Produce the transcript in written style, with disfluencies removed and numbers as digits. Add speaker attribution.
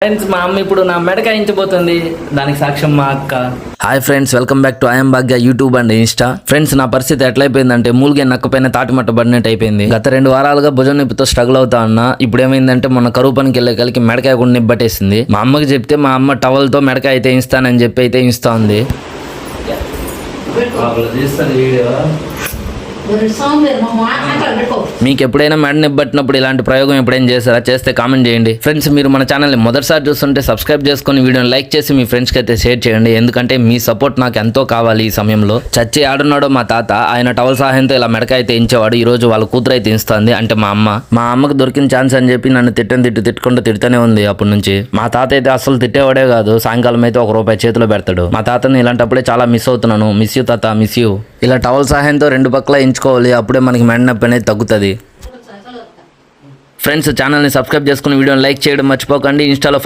Speaker 1: Friends మా అమ్మ ఇప్పుడు నా మెడకాయించబోతుంది, దానికి సాక్ష్యం మా అక్క. Hi friends, welcome back to I'm Bhagya YouTube and Insta. Friends నా పరిస్థితి ఎట్లయిపోయిందంటే మూలిగే నక్కపైన తాటిమట్ట పడినట్టు అయిపోయింది. గత 2 వారాలుగా భుజం నొప్పితో స్ట్రగుల్ అవుతా ఉన్నా. ఇప్పుడు ఏమైందంటే మొన్న కరువు పనికి వెళ్ళే కలికి మెడకాయ కూడా నిబ్బట్టేసింది. మా అమ్మకి చెప్తే మా అమ్మ టవల్తో మెడకాయ అయితే ఇస్తానని చెప్పి అయితే ఇస్తా ఉంది. మీకు ఎప్పుడైనా మెడ నిబ్బట్టినప్పుడు ఇలాంటి ప్రయోగం ఎప్పుడైనా చేస్తారా? చేస్తే కామెంట్ చేయండి. ఫ్రెండ్స్ మీరు మన ఛానల్ని మొదటిసారి చూస్తుంటే సబ్స్క్రైబ్ చేసుకుని వీడియోని లైక్ చేసి మీ ఫ్రెండ్స్కి అయితే షేర్ చేయండి. ఎందుకంటే మీ సపోర్ట్ నాకు ఎంతో కావాలి. ఈ సమయంలో చచ్చి ఆడున్నాడో మా తాత, ఆయన టవల్ సహాయంతో ఇలా మెడకాయ అయితే ఇంచేవాడు. ఈ రోజు వాళ్ళ కూతురు అయితే ఇస్తుంది, అంటే మా అమ్మ. మా అమ్మకు దొరికిన ఛాన్స్ అని చెప్పి నన్ను తిట్టుకుంటూ తిడుతూనే ఉంది అప్పటి నుంచి. మా తాత అయితే అసలు తిట్టేవాడే కాదు. సాయంకాలం అయితే ₹1 చేతిలో పెడతాడు. మా తాతని ఇలాంటప్పుడే చాలా మిస్ అవుతున్నాను. మిస్ యూ తాత, మిస్ యూ. ఇలా టవల్ సహాయంతో 2 పక్కల ఎంచుకోవాలి, అప్పుడే మనకి మెడ నొప్పి అనేది తగ్గుతుంది. ఫ్రెండ్స్ ఛానల్ని సబ్స్క్రైబ్ చేసుకుని వీడియోని లైక్ చేయడం మర్చిపోకండి. ఇన్స్టాలో ఫాలో